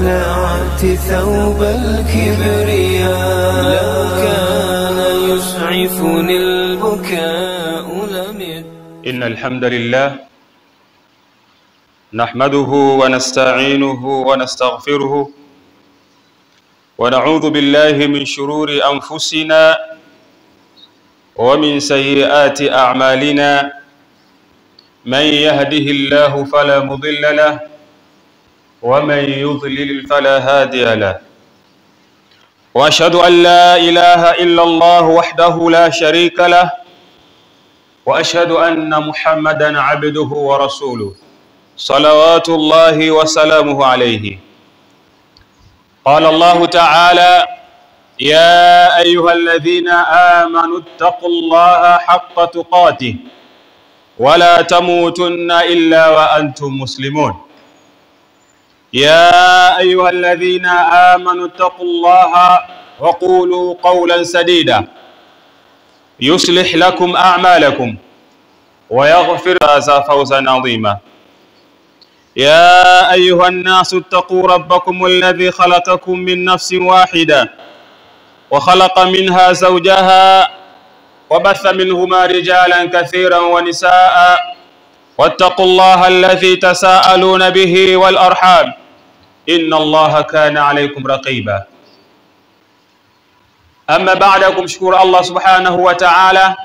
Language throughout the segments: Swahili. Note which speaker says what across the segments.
Speaker 1: خلعت ثوب الكبرياء لو كان يسعفني البكاء
Speaker 2: إن الحمد لله نحمده ونستعينه ونستغفره ونعوذ بالله من شرور أنفسنا ومن سيئات أعمالنا من يهده الله فلا مضل له ومن يضلل فلا هادي له وأشهد أن لا إله إلا الله وحده لا شريك له وأشهد أن محمدًا عبده ورسوله صلوات الله وسلامه عليه. قال الله تعالى: يا أيها الذين آمنوا اتقوا الله حق تقاته ولا تموتن إلا وأنتم مسلمون. يا أيها الذين آمنوا اتقوا الله وقولوا قولا سديدا يصلح لكم أعمالكم ويغفر فوزا عظيما. يا أيها الناس اتقوا ربكم الذي خلقكم من نفس واحدة وخلق منها زوجها وبث منهما رجالا كثيرا ونساء واتقوا الله الذي تساءلون به والأرحام إن الله كان عليكم رقيبا. أما بعدكم شكر الله سبحانه وتعالى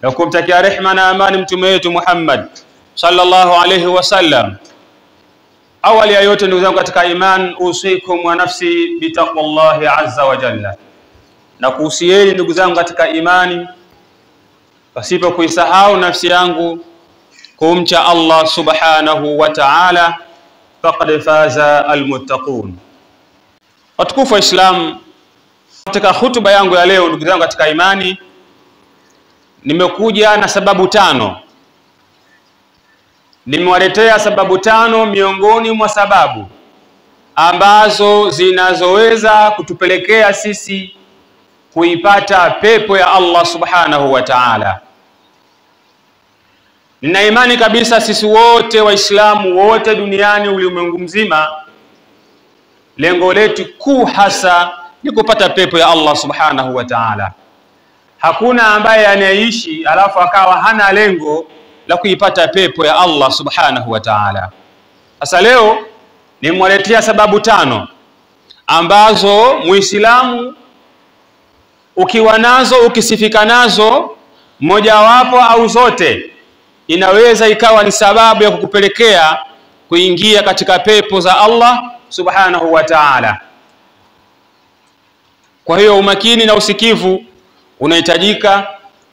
Speaker 2: لكم تكيا رحمنا أمان متميت محمد صلى الله عليه وسلم. أول ya yote ndugu zangu katika iman, usikum wa nafsi bitaqwallahi azza wa jalla, na kuhusieni ndugu zangu katika imani pasipo kuisahau nafsi yangu kumcha Allah subhanahu wa ta'ala, faqad faza almuttaqun. Watukufu wa Islam, katika hutuba yangu ya leo ndugu zangu katika imani nimekuja na sababu tano. Nimewaletea sababu tano miongoni mwa sababu ambazo zinazoweza kutupelekea sisi kuipata pepo ya Allah subhanahu wa ta'ala. Nina imani kabisa sisi wote Waislamu wote duniani, ulimwengu mzima, lengo letu kuu hasa ni kupata pepo ya Allah subhanahu wa ta'ala. Hakuna ambaye anayeishi alafu akawa hana lengo la kuipata pepo ya Allah subhanahu wa ta'ala. Sasa leo nimwaletea sababu tano ambazo Muislamu ukiwa nazo, ukisifika nazo mojawapo au zote, inaweza ikawa ni sababu ya kukupelekea kuingia katika pepo za Allah subhanahu wa ta'ala. Kwa hiyo umakini na usikivu unahitajika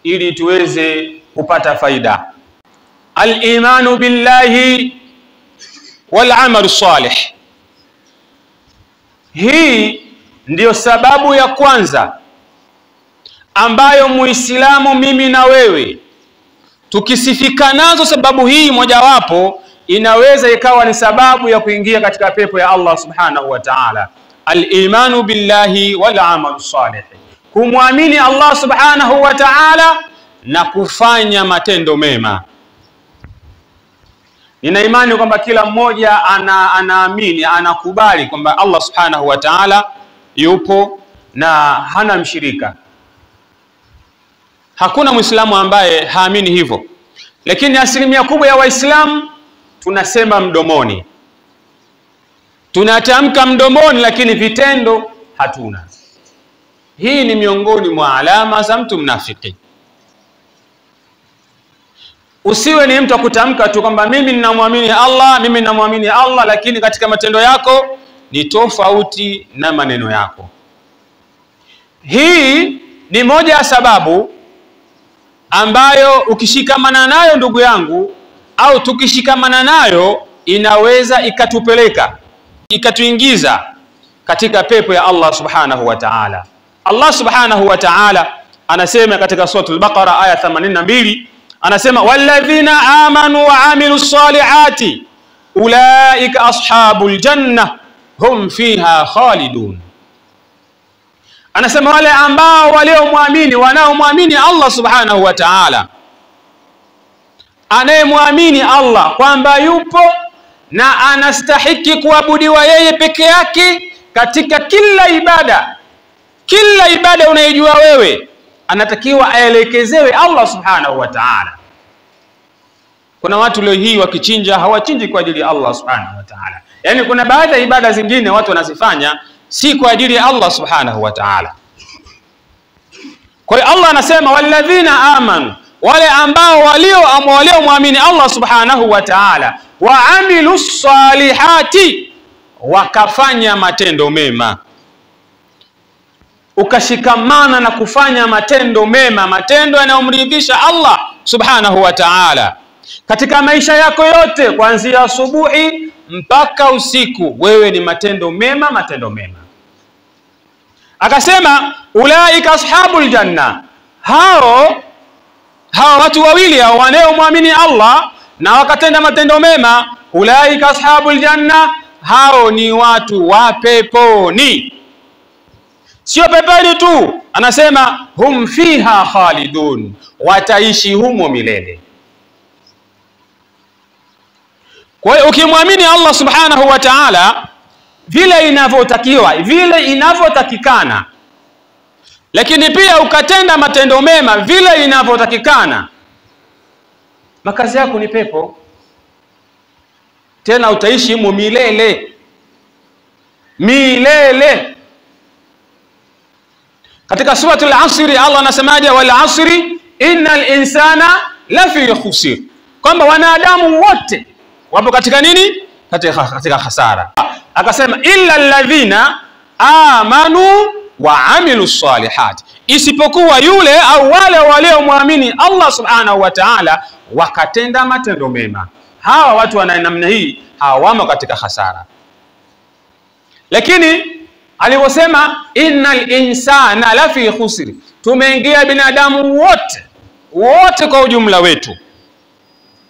Speaker 2: ili tuweze kupata faida. Al-imanu billahi wal amalu salih. Hii ndiyo sababu ya kwanza ambayo Muislamu mimi na wewe tukisifika nazo, sababu hii mojawapo inaweza ikawa ni sababu ya kuingia katika pepo ya Allah subhanahu wa ta'ala. Al-imanu billahi wal amalu salih, kumwamini Allah subhanahu wa ta'ala na kufanya matendo mema. Nina imani kwamba kila mmoja anaamini, anakubali kwamba Allah subhanahu wa ta'ala yupo na hana mshirika. Hakuna Muislamu ambaye haamini hivyo, lakini asilimia kubwa ya Waislamu tunasema mdomoni, tunatamka mdomoni, lakini vitendo hatuna. Hii ni miongoni mwa alama za mtu mnafiki. Usiwe ni mtu wa kutamka tu kwamba mimi ninamwamini Allah, mimi ninamwamini Allah, lakini katika matendo yako ni tofauti na maneno yako. Hii ni moja ya sababu ambayo ukishikamana nayo ndugu yangu, au tukishikamana nayo, inaweza ikatupeleka, ikatuingiza katika pepo ya Allah subhanahu wa ta'ala. Allah subhanahu wa ta'ala anasema katika sura al-Baqara aya 82, anasema walladhina amanu wa amilus salihati ulaika ashabul janna hum fiha khalidun. Anasema wale ambao waliomwamini, wanaomwamini Allah subhanahu wa ta'ala, anayemwamini Allah kwamba yupo na anastahiki kuabudiwa yeye peke yake katika kila ibada. Kila ibada unayojua wewe anatakiwa aelekezewe Allah subhanahu wa ta'ala. Kuna watu leo hii wakichinja hawachinji kwa ajili ya Allah subhanahu wa ta'ala. Yani kuna baadhi ya ibada zingine watu wanazifanya si kwa ajili ya Allah subhanahu wa ta'ala. Kwa hiyo Allah anasema walladhina amanu, wale ambao waliomwamini Allah subhanahu wa ta'ala, wa amilus salihati, wakafanya matendo mema. Ukashikamana na kufanya matendo mema, matendo yanayomridhisha Allah subhanahu wa ta'ala katika maisha yako yote, kuanzia asubuhi mpaka usiku, wewe ni matendo mema, matendo mema. Akasema ulaika ashabul janna, hao watu wawili hao wanaomwamini Allah na wakatenda matendo mema, ulaika ashabul janna, hao ni watu wa peponi. Sio peponi tu, anasema hum fiha khalidun, wataishi humo milele. Kwa hiyo ukimwamini Allah subhanahu wa ta'ala vile inavyotakiwa, vile inavyotakikana, lakini pia ukatenda matendo mema vile inavyotakikana, makazi yako ni pepo, tena utaishi humo milele milele. Katika suratul Asri Allah anasemaje? Wal asri innal insana lafi khusr, kwamba wanadamu wote wapo katika nini? Katika hasara. Akasema illa alladhina amanu wa amilus salihat, isipokuwa yule au wale waliomwamini Allah subhanahu wa ta'ala wakatenda matendo mema. Hawa watu wana namna hii hawamo katika hasara. Lakini aliposema innal insana lafi khusr, tumeingia binadamu wote kwa ujumla wetu,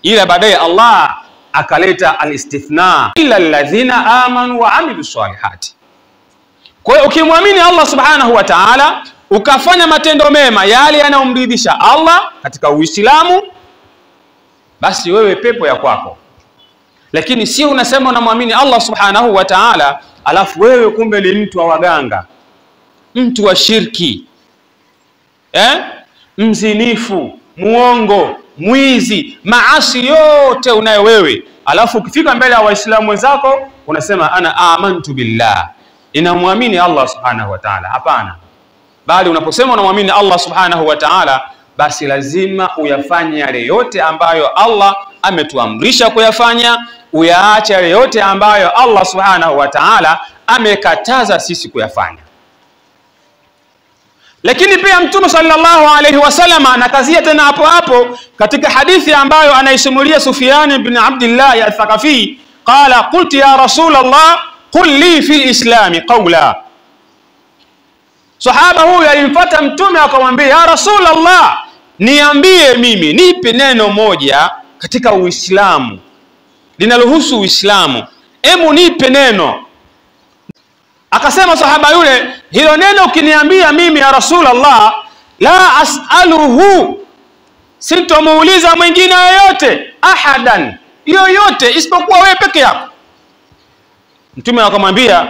Speaker 2: ila baadaye Allah akaleta alistithna illa alladhina amanu wa amilus salihati. Kwa hiyo ukimwamini Allah subhanahu wa ta'ala ukafanya matendo mema yale yanayomridhisha Allah katika Uislamu, basi wewe pepo ya kwako. Lakini si unasema unamwamini Allah subhanahu wa ta'ala alafu wewe kumbe ni mtu wa waganga, mtu wa shirki, mzinifu, muongo, mwizi, maasi yote unayo wewe, alafu ukifika mbele ya Waislamu wenzako unasema ana amantu billah, inamwamini Allah subhanahu wa ta'ala. Hapana, bali unaposema unamwamini Allah subhanahu wa ta'ala, basi lazima uyafanye yale yote ambayo Allah ametuamrisha kuyafanya, uyaache yale yote ambayo Allah subhanahu wa ta'ala amekataza sisi kuyafanya. Lakini pia Mtume sallallahu alayhi wasallam anakazia tena hapo katika hadithi ambayo anaisimulia Sufyan ibn Abdullah al-Thaqafi, qala qultu ya Rasulullah qul li fi al-islam qawla. Sahaba huyu alimfuata Mtume akamwambia, ya Rasulullah, niambie mimi, nipe neno moja katika Uislamu linalohusu Uislamu, hebu nipe neno. Akasema sahaba yule, hilo neno ukiniambia mimi ya Rasulullah, la as'aluhu, sintomuuliza mwingine yoyote, ahadan, yoyote isipokuwa wewe peke yako. Mtume akamwambia,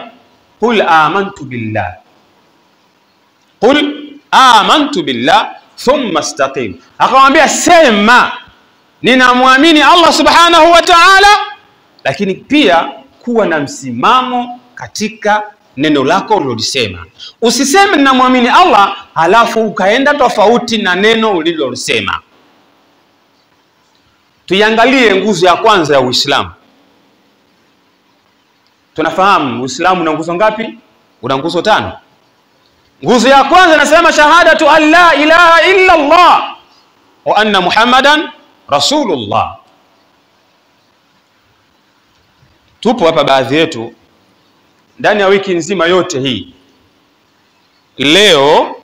Speaker 2: qul amantu billah, qul amantu billah thumma istaqim. Akamwambia sema ninamwamini Allah subhanahu wa ta'ala, lakini pia kuwa na msimamo katika neno lako ulilolisema. Usiseme ninamwamini Allah halafu ukaenda tofauti na neno ulilolisema. Tuiangalie nguzo ya kwanza ya Uislamu. Tunafahamu Uislamu una nguzo ngapi? Una nguzo 5. Nguzo ya kwanza inasema shahadatu an la ilaha illa Allah wa anna Muhammadan Rasulullah. Tupo hapa baadhi yetu ndani ya wiki nzima yote hii, leo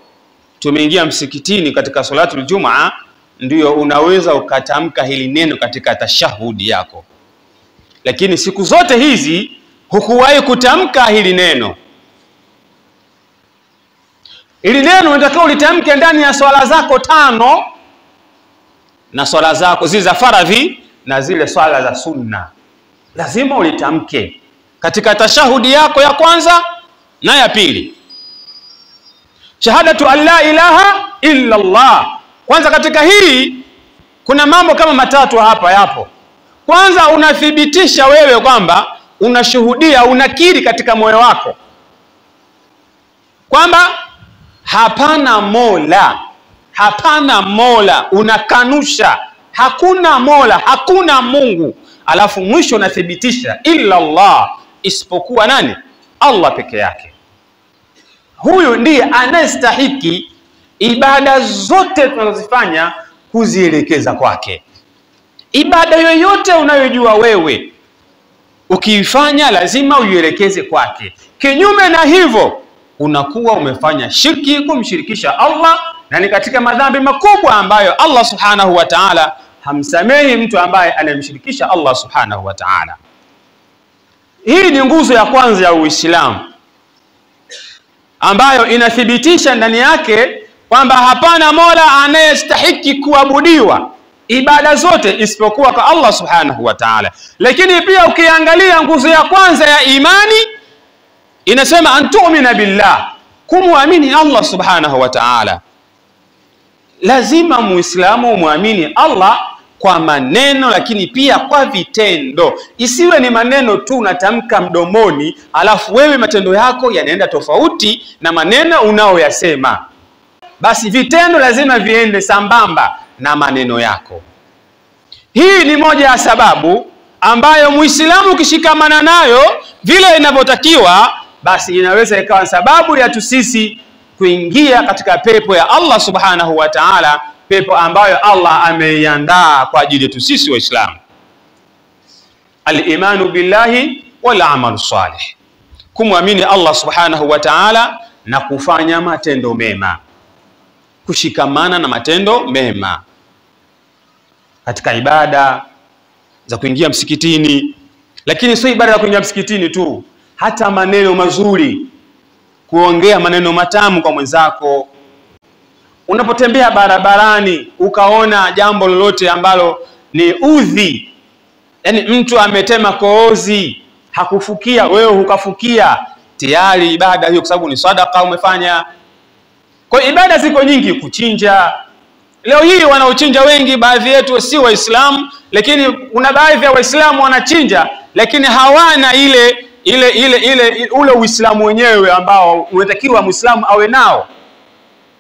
Speaker 2: tumeingia msikitini katika salatul Jumaa, ndio unaweza ukatamka hili neno katika tashahudi yako, lakini siku zote hizi hukuwahi kutamka hili neno. Hili neno unatakiwa ulitamke ndani ya swala zako 5, na swala zako zile za faradhi na zile swala za sunna. lazima ulitamke katika tashahudi yako ya kwanza na ya pili. Shahadatu an la ilaha illa Allah. Kwanza katika hii kuna mambo kama matatu hapa yapo. Kwanza unathibitisha wewe kwamba unashuhudia, unakiri katika moyo wako kwamba hapana mola, unakanusha hakuna mola, hakuna Mungu. Alafu mwisho unathibitisha illa Allah, isipokuwa nani? Allah peke yake. Huyu ndiye anayestahiki ibada zote tunazozifanya kuzielekeza kwake. Ibada yoyote unayojua wewe ukiifanya lazima uielekeze kwake. Kinyume na hivyo unakuwa umefanya shirki, kumshirikisha Allah, na ni katika madhambi makubwa ambayo Allah subhanahu wa ta'ala hamsamehi mtu ambaye anamshirikisha Allah subhanahu wa ta'ala. Hii ni nguzo ya kwanza ya Uislamu ambayo inathibitisha ndani yake kwamba hapana mola anayestahiki kuabudiwa ibada zote isipokuwa kwa Allah subhanahu wa ta'ala. Lakini pia ukiangalia nguzo ya kwanza ya imani inasema antu'mina billah, kumwamini Allah subhanahu wa ta'ala. Lazima muislamu muamini Allah kwa maneno lakini pia kwa vitendo. Isiwe ni maneno tu unatamka mdomoni alafu wewe matendo yako yanaenda tofauti na maneno unaoyasema. Basi vitendo lazima viende sambamba na maneno yako. Hii ni moja ya sababu ambayo muislamu ukishikamana nayo vile inavyotakiwa, basi inaweza ikawa sababu ya sisi kuingia katika pepo ya Allah subhanahu wa ta'ala, pepo ambayo Allah ameiandaa kwa ajili yetu sisi Waislamu. Al-imanu billahi wal amalu salih, kumwamini Allah subhanahu wa ta'ala na kufanya matendo mema, kushikamana na matendo mema katika ibada za kuingia msikitini. Lakini sio ibada ya kuingia msikitini tu, hata maneno mazuri, kuongea maneno matamu kwa mwenzako. Unapotembea barabarani ukaona jambo lolote ambalo ni udhi, yani mtu ametema koozi hakufukia, wewe hukafukia, tayari ibada hiyo, kwa sababu ni sadaka umefanya. Kwa ibada ziko nyingi, kuchinja. Leo hii wanaochinja wengi baadhi yetu si Waislamu, lakini kuna baadhi ya Waislamu wanachinja lakini hawana ule Uislamu wenyewe ambao unatakiwa Muislamu awe nao.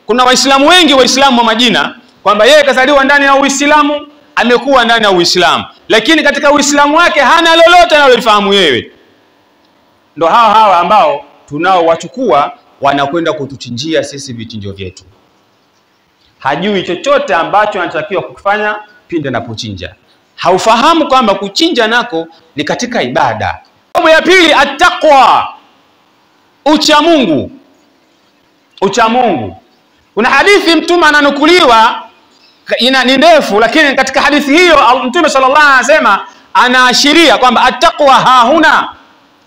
Speaker 2: Kuna Waislamu wengi, Waislamu wa majina, kwamba yeye kazaliwa ndani ya Uislamu, amekuwa ndani ya Uislamu, lakini katika Uislamu wake hana lolote analolifahamu yeye. Ndio hawa ambao tunao wachukua wanakwenda kutuchinjia sisi vichinjo vyetu. Hajui chochote ambacho anatakiwa kufanya pindi anapochinja. Haufahamu kwamba kuchinja nako ni katika ibada. Sababu ya pili, at-taqwa, ucha Mungu. Ucha Mungu. Kuna hadithi Mtume ananukuliwa ni ndefu, lakini katika hadithi hiyo Mtume sallallahu alaihi wasallam anaashiria kwamba at-taqwa hahuna.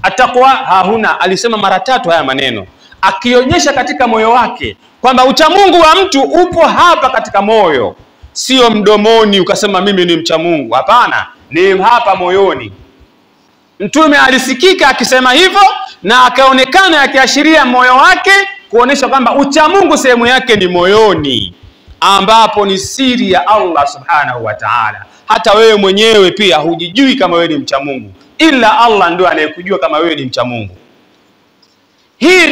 Speaker 2: At-taqwa hahuna, alisema mara 3 haya maneno, akionyesha katika moyo wake kwamba ucha Mungu wa mtu upo hapa katika moyo, sio mdomoni ukasema mimi ni mcha Mungu. Hapana, ni hapa moyoni. Mtume alisikika akisema hivyo na akaonekana akiashiria moyo wake, kuonesha kwamba ucha Mungu sehemu yake ni moyoni, ambapo ni siri ya Allah subhanahu wa ta'ala. Hata wewe mwenyewe pia hujijui kama wewe ni mcha Mungu, ila Allah ndio anayekujua kama wewe ni mcha Mungu. Hii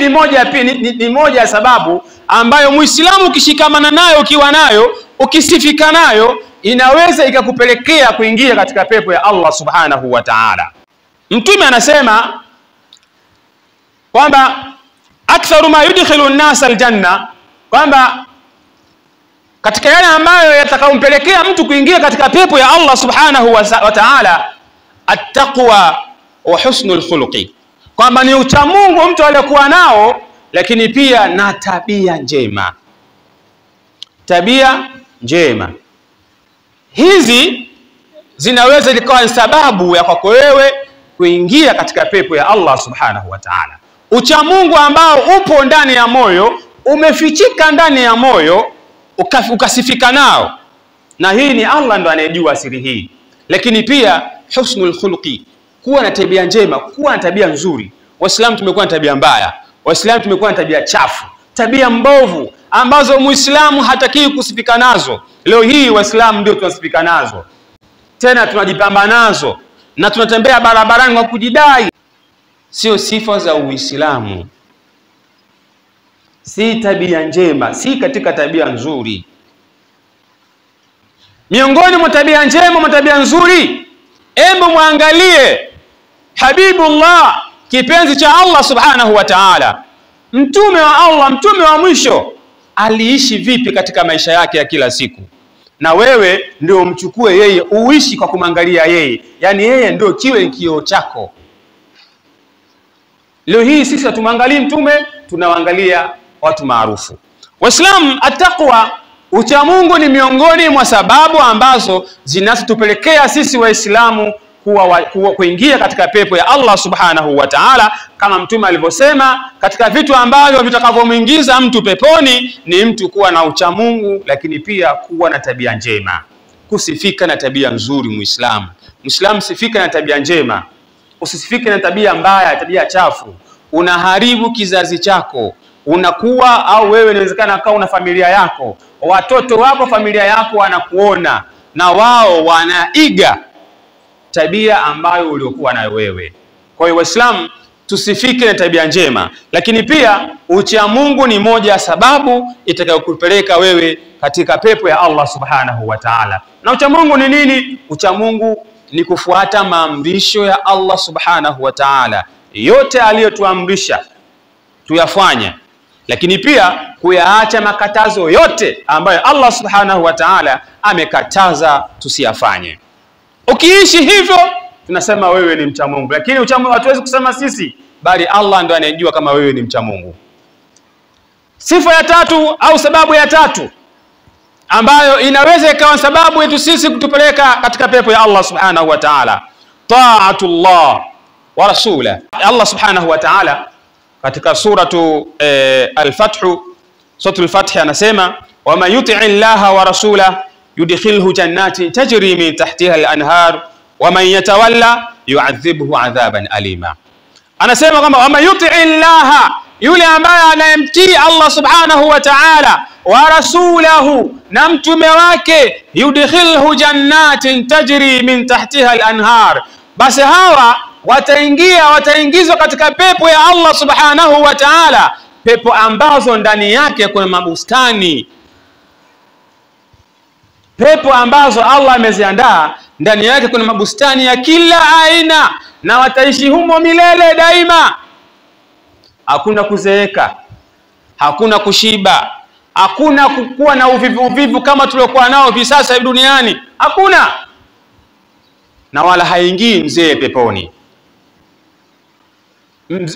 Speaker 2: ni moja ya sababu ambayo Muislamu ukishikamana nayo, ukiwa nayo, ukisifika nayo, inaweza ikakupelekea kuingia katika pepo ya Allah subhanahu wa ta'ala. Mtume anasema kwamba aktharu ma yudkhilu an-nas al-janna, kwamba katika yale ambayo yatakayompelekea mtu kuingia katika pepo ya Allah subhanahu wa ta'ala, at-taqwa wa husnul khuluqi, kwamba ni ucha Mungu mtu aliyekuwa nao, lakini pia na tabia njema. Tabia njema hizi zinaweza zikawa sababu ya kwako wewe kuingia katika pepo ya Allah subhanahu wa ta'ala. Ucha Mungu ambao upo ndani ya moyo, umefichika ndani ya moyo, ukasifika nao, na hii ni Allah ndo anayejua siri hii. Lakini pia husnul khuluqi, kuwa na tabia njema, kuwa na tabia nzuri. Waislamu tumekuwa na tabia mbaya, Waislamu tumekuwa na tabia chafu, tabia mbovu ambazo Muislamu hatakiwi kusifika nazo. Leo hii Waislamu ndio tunasifika nazo, tena tunajipamba nazo na tunatembea barabarani kwa kujidai. Sio sifa za Uislamu, si tabia njema, si katika tabia nzuri. Miongoni mwa tabia njema, mwa tabia nzuri, hebu muangalie Habibullah, kipenzi cha Allah subhanahu wa ta'ala, mtume wa Allah, mtume wa mwisho, aliishi vipi katika maisha yake ya kila siku? Na wewe ndio umchukue yeye, uishi kwa kumwangalia yeye, yani yeye ndio kiwe kioo chako. Leo hii sisi hatumwangalii mtume, tunawaangalia watu maarufu. Waislamu, ataqwa, ucha Mungu, ni miongoni mwa sababu ambazo zinazotupelekea sisi Waislamu kuingia katika pepo ya Allah subhanahu wa ta'ala, kama mtume alivyosema, katika vitu ambavyo vitakavyomuingiza mtu peponi ni mtu kuwa na ucha Mungu, lakini pia kuwa na tabia njema, kusifika na tabia nzuri. Muislamu sifika na tabia njema, usisifike na tabia mbaya, tabia chafu. Unaharibu kizazi chako. Unakuwa, au wewe inawezekana kama una familia yako, watoto wako, familia yako wanakuona na wao wanaiga tabia ambayo uliokuwa nayo wewe. Kwa hiyo Waislamu, tusifike na tabia njema, lakini pia ucha Mungu ni moja ya sababu itakayokupeleka wewe katika pepo ya Allah subhanahu wa ta'ala. Na ucha Mungu ni nini? Ucha Mungu ni kufuata maamrisho ya Allah subhanahu wa ta'ala. Yote aliyotuamrisha tuyafanye, lakini pia kuyaacha makatazo yote ambayo Allah subhanahu wa ta'ala amekataza tusiyafanye. Ukiishi hivyo, tunasema wewe ni mcha Mungu. Lakini ucha Mungu hatuwezi kusema sisi, bali Allah ndo anayejua kama wewe ni mcha Mungu. Sifa ya tatu au sababu ya tatu ambayo inaweza ikawa sababu yetu sisi kutupeleka katika pepo ya Allah subhanahu wa ta'ala, ta'atullah wa rasulahu. Allah subhanahu wa ta'ala katika suratu suratul Fath anasema, wa man yuti'i Allaha wa rasulahu yudkhilhu jannatin tajri min tahtiha al-anhar wa man yatawalla yu'adhibhu 'adhaban alima. Anasema kwamba wa man yuti'i Allaha, yule ambaye anayemtii Allah subhanahu wa ta'ala, wa rasulahu, na mtume wake, yudkhilhu jannatin tajri min tahtiha al-anhar, basi hawa wataingizwa katika pepo ya Allah subhanahu wa ta'ala, pepo ambazo ndani yake kuna mabustani, pepo ambazo Allah ameziandaa, ndani yake kuna mabustani ya kila aina, na wataishi humo milele daima. Hakuna kuzeeka, hakuna kushiba, hakuna kukua na uvivu kama tuliokuwa nao hivi sasa duniani, hakuna. Na wala haingii mzee peponi.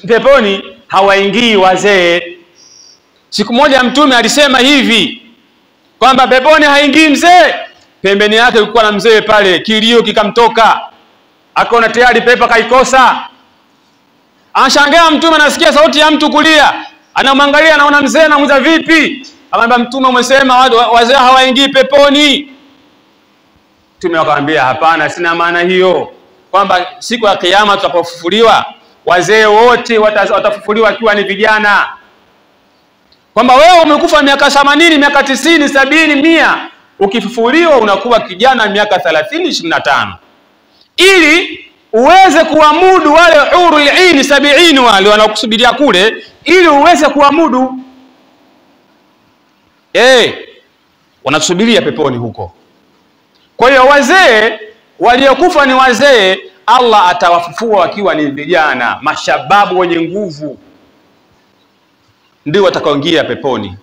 Speaker 2: Peponi hawaingii wazee. Siku moja mtume alisema hivi kwamba peponi haingii mzee. Pembeni yake kulikuwa na mzee pale, kilio kikamtoka, akaona tayari pepo kaikosa. Anashangaa mtume, anasikia sauti ya mtu kulia, anamwangalia, anaona mzee, anamuuliza vipi? Akamwambia, mtume umesema wazee hawaingii peponi. Mtume akamwambia, hapana, sina maana hiyo, kwamba siku ya kiyama tutapofufuliwa wazee wote watafufuliwa wakiwa ni vijana. Kwamba wewe umekufa miaka 80, miaka 90, 70, 100, ukifufuliwa unakuwa kijana miaka 30, 25, ili uweze kuamudu wale hurul ain 70 wale wanakusubiria kule, ili uweze kuamudu. Wanasubiria peponi huko. Kwa hiyo wazee waliokufa ni wazee, Allah atawafufua wakiwa ni vijana, mashababu wenye nguvu, ndio watakaoingia peponi.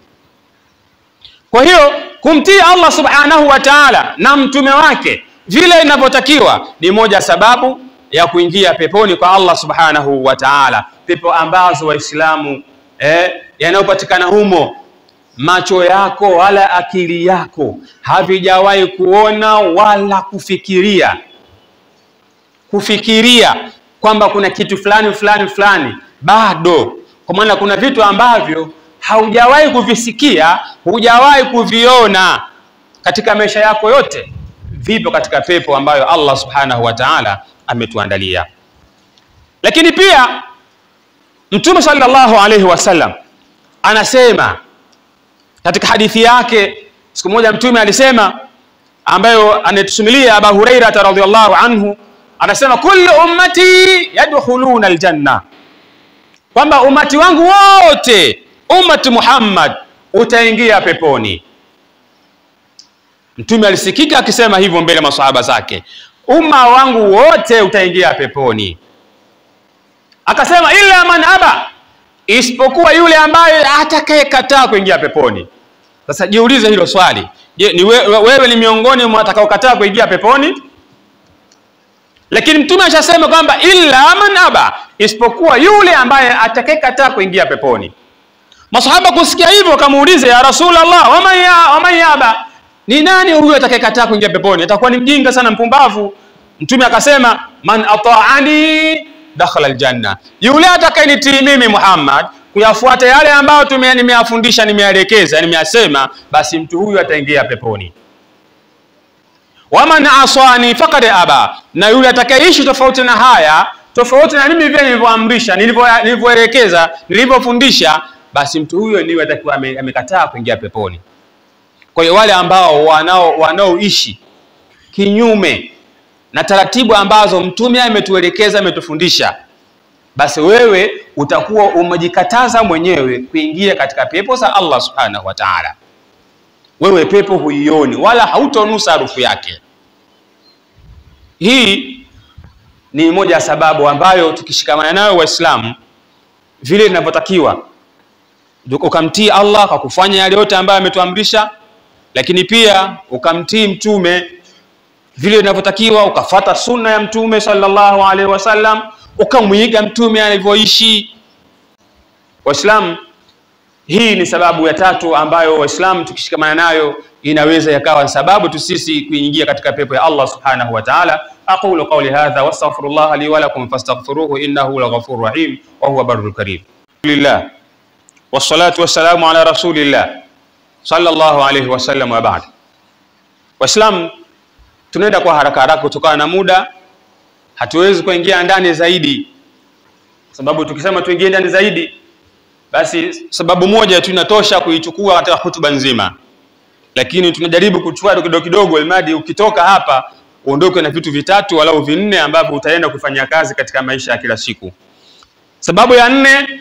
Speaker 2: Kwa hiyo kumtii Allah subhanahu wa ta'ala na mtume wake vile inavyotakiwa ni moja sababu ya kuingia peponi kwa Allah subhanahu wa ta'ala, pepo ambazo Waislamu yanayopatikana humo macho yako wala akili yako havijawahi kuona wala kufikiria kwamba kuna kitu fulani bado. Kwa maana kuna vitu ambavyo haujawahi kuvisikia, hujawahi kuviona katika maisha yako yote, vipo katika pepo ambayo Allah subhanahu wa ta'ala ametuandalia. Lakini pia Mtume sallallahu alayhi wasallam anasema katika hadithi yake, siku moja Mtume alisema, ambayo anatusimulia Abu Huraira radhiyallahu anhu, anasema kullu ummati yadkhuluna aljanna, kwamba umati wangu wote, ummati Muhammad, utaingia peponi. Mtume alisikika akisema hivyo mbele ya maswahaba zake, umma wangu wote utaingia peponi. Akasema illa man aba, isipokuwa yule ambaye atakayekataa kuingia peponi. Sasa jiulize hilo swali, je, ni wewe ni miongoni mwa watakaokataa kuingia peponi? Lakini Mtume ashasema kwamba illa man aba, isipokuwa yule ambaye atakayekataa kuingia peponi. Masahaba kusikia hivyo wakamuuliza, ya Rasulullah, wa man yaba, ni nani huyo atakayekataa kuingia peponi? Atakuwa ni mjinga sana, mpumbavu. Mtume akasema man ata'ani dakhala aljanna, yule atakayenitii mimi Muhammad, kuyafuata yale ambayo nimeyafundisha, nimeyaelekeza, nimeyasema, basi mtu huyu ataingia peponi. Waman asani faqad aba, na yule atakayeishi tofauti na haya, tofauti na mimi vile nilivyoamrisha, nilivyoelekeza, nilivyofundisha, basi mtu huyo ndiye atakuwa amekataa kuingia peponi. Kwa hiyo wale ambao wanaoishi kinyume na taratibu ambazo Mtume ametuelekeza, ametufundisha, basi wewe utakuwa umejikataza mwenyewe kuingia katika pepo za Allah subhanahu wa ta'ala. Wewe pepo huioni wala hautonusa harufu yake. Hii ni moja ya sababu ambayo tukishikamana nayo Waislamu vile inavyotakiwa, ukamtii Allah kwa kufanya yale yote ambayo ametuamrisha, lakini pia ukamtii Mtume vile inavyotakiwa, ukafuata sunna ya Mtume sallallahu alaihi wasallam, ukamuiga Mtume alivyoishi. Waislamu, hii ni sababu ya tatu ambayo Waislamu tukishikamana nayo inaweza yakawa sababu tu sisi kuingia katika pepo ya Allah subhanahu wa ta'ala. Aqulu qawli hadha wastaghfirullah li wa lakum fastaghfiruhu innahu laghafurur rahim wa huwa barrul karim. Alhamdulillah wassalatu wassalamu ala rasulillah sallallahu alayhi wasallam wa ba'd. Waislamu, tunaenda kwa haraka haraka kutokana na muda, hatuwezi kuingia ndani zaidi, sababu tukisema tuingie ndani zaidi, basi sababu moja tu inatosha kuichukua katika hutuba nzima. Lakini tunajaribu kuchukua kidogo kidogo, ilmadi ukitoka hapa uondoke na vitu vitatu walau vinne ambavyo utaenda kufanya kazi katika maisha ya kila siku. Sababu ya 4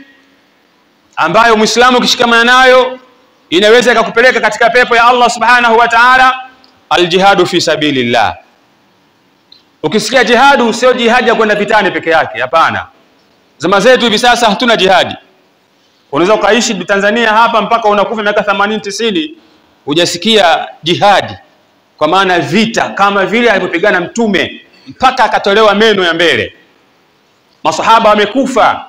Speaker 2: ambayo Muislamu ukishikamana nayo inaweza ikakupeleka katika pepo ya Allah subhanahu wa ta'ala, aljihadu fi sabilillah. Ukisikia jihadu, sio jihadi ya kwenda vitani peke yake, hapana. Zama zetu hivi sasa hatuna jihadi. Unaweza ukaishi Tanzania hapa mpaka unakufa miaka 80 90 hujasikia jihadi, kwa maana vita kama vile alipopigana Mtume mpaka akatolewa meno ya mbele. Masahaba wamekufa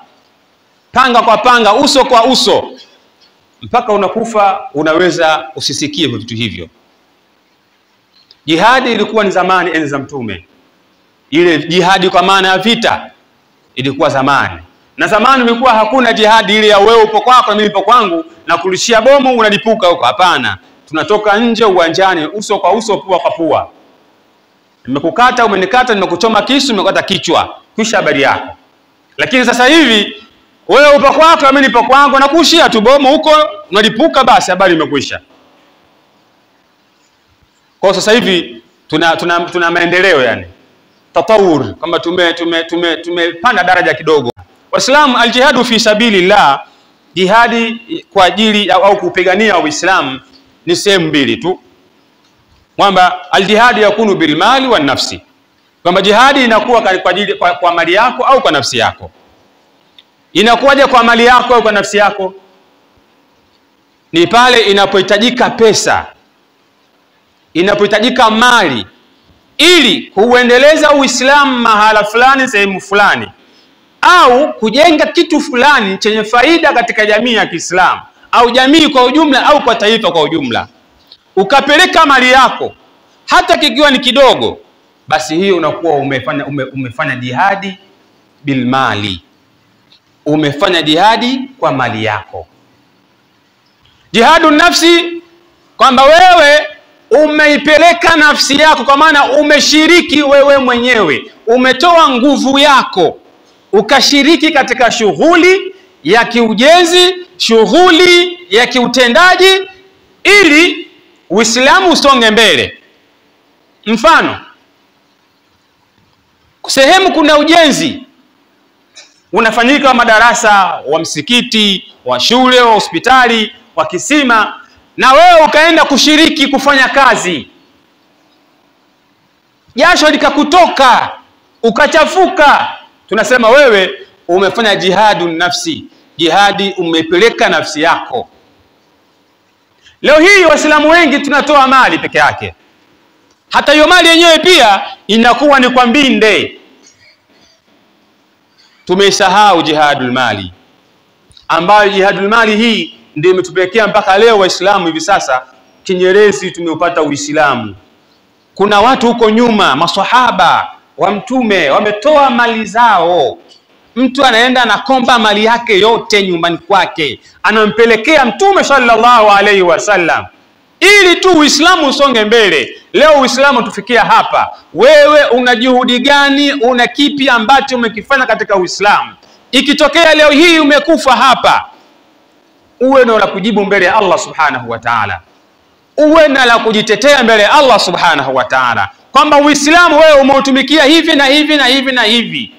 Speaker 2: panga kwa panga, uso kwa uso, mpaka unakufa unaweza usisikie vitu hivyo. Jihadi ilikuwa ni zamani, enzi za Mtume. Ile jihadi kwa maana ya vita ilikuwa zamani. Na zamani ilikuwa hakuna jihadi ile ya wewe upo kwako na mimi nipo kwangu na kulishia bomu unalipuka huko, hapana. Tunatoka nje uwanjani, uso kwa uso, pua kwa pua. Nimekukata, umenikata, nimekuchoma kisu, nimekata kichwa, kisha habari yako. Lakini sasa hivi wewe upo kwako na mimi nipo kwangu, na kushia tu bomu huko unalipuka, basi habari imekwisha. Kwa sasa hivi tuna maendeleo, yani tatawur, kama tumepanda daraja kidogo. Waislamu, aljihadu fi sabilillah, jihadi kwa ajili au kupigania Uislamu ni sehemu mbili tu. Kwamba aljihadi yakunu bil mali wan nafsi, kwamba jihadi inakuwa kwa ajili kwa mali yako au kwa nafsi yako. Inakuwaje kwa mali yako au kwa nafsi yako? Ni pale inapohitajika pesa, inapohitajika mali ili kuendeleza Uislamu mahala fulani, sehemu fulani, au kujenga kitu fulani chenye faida katika jamii ya Kiislamu au jamii kwa ujumla au kwa taifa kwa ujumla. Ukapeleka mali yako hata kikiwa ni kidogo, basi hiyo unakuwa umefanya jihadi bil mali. Umefanya jihadi kwa mali yako. Jihadu nafsi, kwamba wewe umeipeleka nafsi yako, kwa maana umeshiriki wewe mwenyewe, umetoa nguvu yako, ukashiriki katika shughuli ya kiujenzi, shughuli ya kiutendaji, ili Uislamu usonge mbele. Mfano, sehemu kuna ujenzi unafanyika wa madarasa, wa msikiti, wa shule, wa hospitali, wa kisima, na wewe ukaenda kushiriki kufanya kazi, jasho likakutoka, ukachafuka, tunasema wewe umefanya jihadun nafsi, jihadi umepeleka nafsi yako. Leo hii Waislamu wengi tunatoa mali peke yake, hata hiyo mali yenyewe pia inakuwa ni kwa mbinde. Tumesahau jihadul mali, ambayo jihadul mali hii ndio imetupelekea mpaka leo Waislamu hivi sasa Kinyerezi tumeupata Uislamu. Kuna watu huko nyuma, maswahaba wa Mtume wametoa mali zao. Mtu anaenda anakomba mali yake yote nyumbani kwake, anampelekea Mtume sallallahu alaihi wasallam ili tu Uislamu usonge mbele. Leo Uislamu tufikia hapa. Wewe una juhudi gani? Una kipi ambacho umekifanya katika Uislamu? Ikitokea leo hii umekufa hapa, uwe na la kujibu mbele ya Allah subhanahu wa ta'ala, uwe na la kujitetea mbele ya Allah subhanahu wa ta'ala, kwamba Uislamu wewe umeutumikia hivi na hivi na hivi na hivi.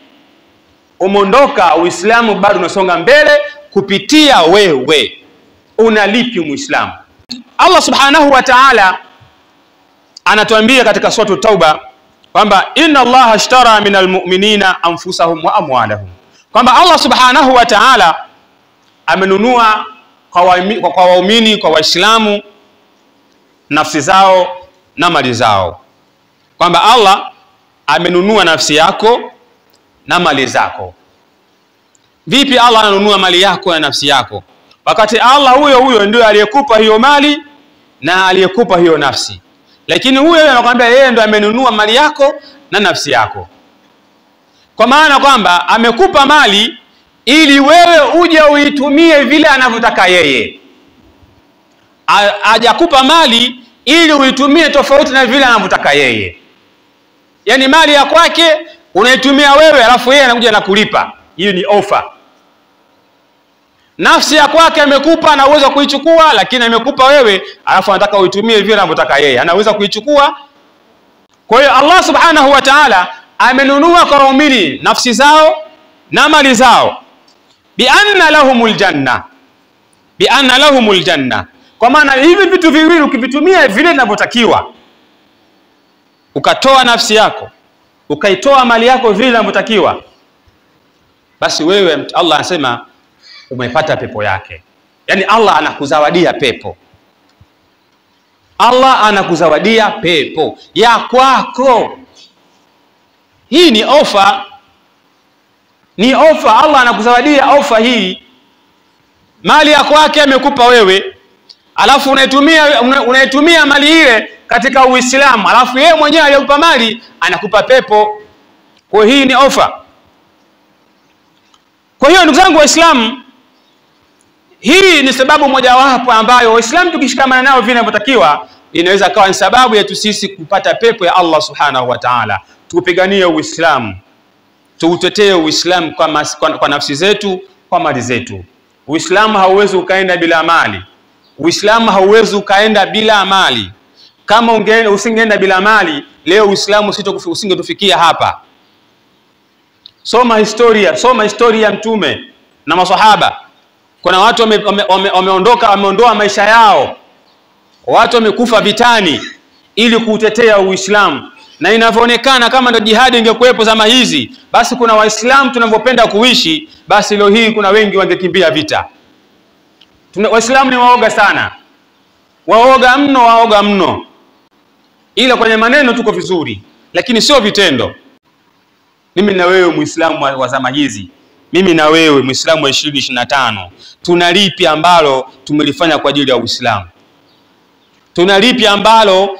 Speaker 2: Umondoka, Uislamu bado unasonga mbele kupitia wewe. Unalipi Muislamu? Allah subhanahu wa ta'ala anatuambia katika sura Tauba kwamba inna Allah ashtara minal mu'minina anfusahum wa amwalahum, kwamba Allah subhanahu wa ta'ala amenunua kwa waumini, kwa Waislamu, nafsi zao na mali zao. Kwamba Allah amenunua nafsi yako na mali zako. Vipi Allah ananunua mali yako na nafsi yako, wakati Allah huyo ndio aliyekupa hiyo mali na aliyekupa hiyo nafsi? Lakini huyo anakuambia yeye ndio amenunua mali yako na nafsi yako, kwa maana kwamba amekupa mali ili wewe uje uitumie vile anavyotaka yeye. Hajakupa mali ili uitumie tofauti na vile anavyotaka yeye. Yani mali ya kwake unaitumia wewe, alafu yeye anakuja na kulipa. Hiyo ni offer. Nafsi ya kwake amekupa, anaweza kuichukua, lakini amekupa wewe, alafu anataka uitumie vile anavyotaka yeye. Anaweza kuichukua. Kwa hiyo Allah subhanahu wa ta'ala amenunua kwa waumini nafsi zao na mali zao, bi anna lahumul janna, bi anna lahumul janna. Kwa maana hivi vitu viwili ukivitumia vile vinavyotakiwa, ukatoa nafsi yako, ukaitoa mali yako vile vinavyotakiwa, basi wewe Allah anasema umepata pepo yake. Yani Allah anakuzawadia pepo. Allah anakuzawadia pepo ya kwako. Hii ni ofa. Ni ofa. Allah anakuzawadia ofa hii. Mali ya kwake amekupa wewe, alafu unaitumia mali ile katika Uislamu, alafu yeye mwenyewe aliyekupa mali anakupa pepo. Kwa hii ni ofa. Kwa hiyo ndugu zangu Waislamu, hii ni sababu mojawapo ambayo Waislamu tukishikamana nao vile inavyotakiwa, inaweza kawa ni sababu yetu sisi kupata pepo ya Allah subhanahu wa ta'ala. Tupiganie Uislamu, tuutetee Uislamu kwa nafsi zetu, kwa mali zetu. Uislamu hauwezi ukaenda bila mali. Uislamu hauwezi ukaenda bila mali. Kama usingeenda bila mali, leo Uislamu usingetufikia hapa. Soma historia ya Mtume na maswahaba. Kuna watu wameondoa maisha yao, watu wamekufa vitani ili kuutetea Uislamu. Na inavyoonekana kama ndio jihadi ingekuwepo zama hizi, basi kuna Waislamu tunavyopenda kuishi, basi leo hii kuna wengi wangekimbia vita. Waislamu ni waoga sana, waoga mno. Ila kwenye maneno tuko vizuri, lakini sio vitendo. Mimi na wewe Muislamu wa zama hizi, mimi na wewe Muislamu wa 2025, tuna lipi ambalo tumelifanya kwa ajili ya Uislamu? Tuna lipi ambalo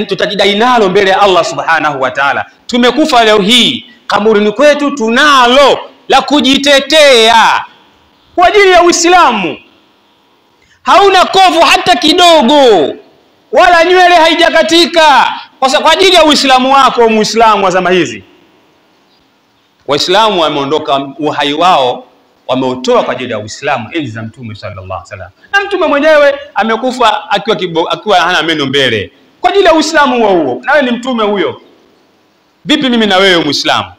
Speaker 2: tutajidai nalo mbele ya Allah subhanahu wa ta'ala? Tumekufa leo hii, kaburini kwetu tunalo la kujitetea kwa ajili ya Uislamu. Hauna kovu hata kidogo, wala nywele haijakatika, kwa ajili ya Uislamu wako, Muislamu wa zama hizi. Waislamu wameondoka uhai wao wameutoa kwa ajili ya Uislamu enzi za Mtume sallallahu alaihi wasallam. Na Mtume mwenyewe amekufa akiwa hana meno mbele kwa ajili ya Uislamu huo. Na wewe ni mtume huyo. Vipi mimi na wewe Muislamu?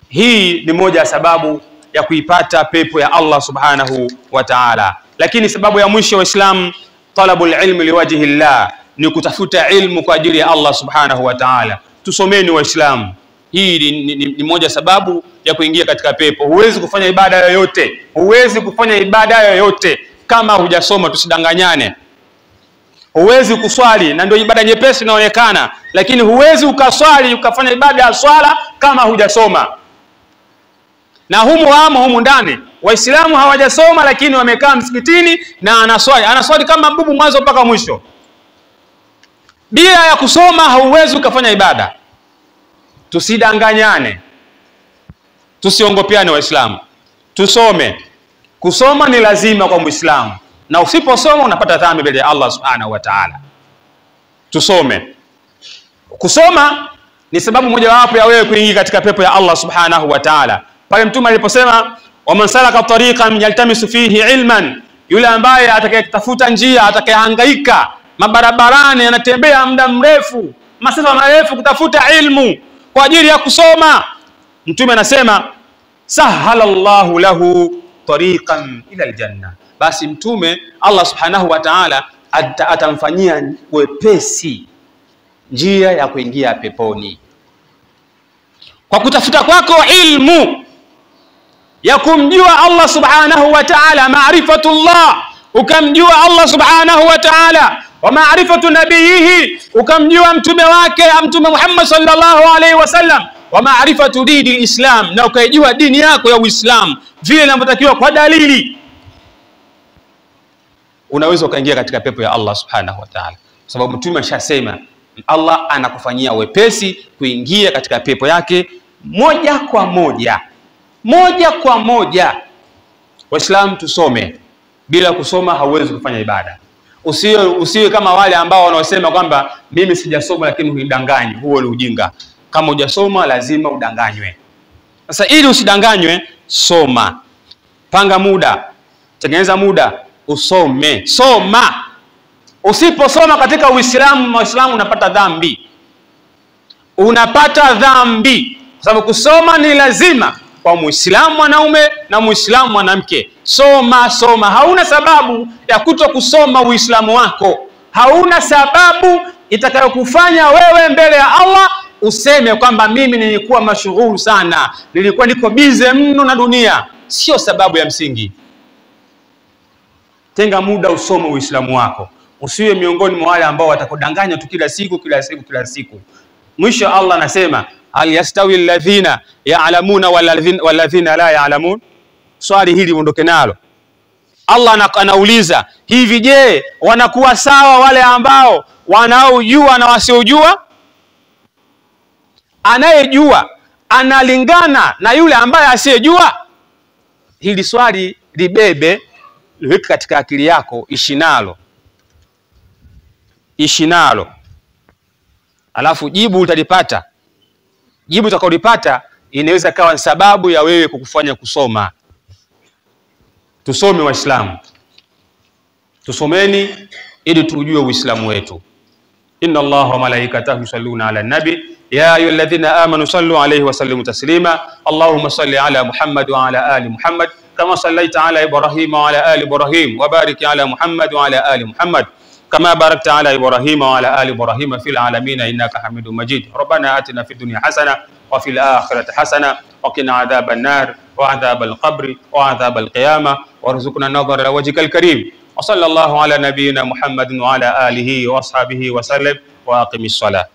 Speaker 2: Hii ni moja ya sababu ya kuipata pepo ya Allah subhanahu wa ta'ala. Lakini sababu ya mwisho Waislamu, talabul ilmi liwajhi Allah, ni kutafuta ilmu kwa ajili ya Allah subhanahu wa ta'ala. Tusomeni Waislamu. Hii ni moja sababu ya kuingia katika pepo. Huwezi kufanya ibada yoyote, huwezi kufanya ibada yoyote kama hujasoma. Tusidanganyane. Huwezi kuswali, na ndio ibada nyepesi inaonekana, lakini huwezi ukaswali ukafanya ibada ya swala kama hujasoma. Na humu ndani Waislamu hawajasoma, lakini wamekaa msikitini na anaswali kama bubu mwanzo mpaka mwisho. Bila ya kusoma hauwezi ukafanya ibada. Tusidanganyane, tusiongopeane Waislamu, tusome. Kusoma ni lazima kwa Muislamu, na usiposoma unapata dhambi mbele ya Allah subhanahu wa ta'ala. Tusome. Kusoma ni sababu mojawapo ya wewe kuingia katika pepo ya Allah subhanahu wa ta'ala. Pale Mtume aliposema, "Waman salaka tariqan yaltamisu fihi ilman", yule ambaye atakayetafuta njia, atakayehangaika mabarabarani, anatembea muda mrefu, masafa marefu kutafuta ilmu kwa ajili ya kusoma, Mtume anasema, "Sahalallahu lahu tariqan ila aljanna", basi Mtume Allah subhanahu wa ta'ala atamfanyia wepesi njia ya kuingia peponi. Kwa kutafuta kwako ilmu ya kumjua Allah subhanahu wa ta'ala, maarifatullah, ukamjua Allah subhanahu wa ta'ala, wa maarifatu nabiyihi, ukamjua mtume wake Mtume Muhammad sallallahu alaihi wasallam, wa maarifatu dini alislam, na ukaijua dini yako ya Uislamu vile inavyotakiwa kwa dalili, unaweza ukaingia katika pepo ya Allah subhanahu wa ta'ala. Sababu Mtume ashasema Allah anakufanyia wepesi kuingia katika pepo yake moja kwa moja. Waislamu tusome. Bila kusoma hauwezi kufanya ibada. Usiwe kama wale ambao wanaosema kwamba mimi sijasoma lakini unidanganye. Huo ni ujinga. Kama hujasoma lazima udanganywe. Sasa ili usidanganywe, soma. Panga muda, tengeneza muda, usome. Soma. Usiposoma katika Uislamu, Waislamu unapata dhambi. Unapata dhambi. Kwa sababu kusoma ni lazima kwa Muislamu mwanaume na Muislamu mwanamke. Soma. Hauna sababu ya kuto kusoma Uislamu wako. Hauna sababu itakayokufanya wewe mbele ya Allah useme kwamba mimi nilikuwa mashughuli sana, nilikuwa niko bize mno na dunia. Sio sababu ya msingi. Tenga muda usome Uislamu wako. Usiwe miongoni mwa wale ambao watakudanganya tu kila siku. Mwisho Allah anasema, "Hal yastawi alladhina ya'lamuna walladhina la ya'lamun?" Swali hili muondoke nalo. Allah anauliza, hivi je, wanakuwa sawa wale ambao wanaojua na wasiojua? Anayejua analingana na yule ambaye asiyejua? Hili swali libebe, liweke katika akili yako, ishi nalo. Alafu jibu utalipata. Jibu utakaolipata inaweza kawa sababu ya wewe kukufanya kusoma. Tusome Waislamu. Tusomeni ili tujue Uislamu wetu. Inna Allaha wa malaikatahu yusalluna ala nabi ya ayyuhalladhina amanu sallu alayhi wa sallimu taslima. Allahumma salli ala Muhammad wa ala ali Muhammad kama sallaita ala Ibrahim wa ala ali Ibrahim wa barik ala Muhammad wa ala ali Muhammad كما باركت على إبراهيم وعلى آل إبراهيم في العالمين إنك حميد مجيد. ربنا آتنا في الدنيا حسنة وفي الآخرة حسنة وقنا عذاب النار وعذاب القبر وعذاب القيامة وارزقنا النظر إلى وجهك الكريم. وصلى الله على نبينا محمد وعلى آله وأصحابه وسلم وأقم الصلاة.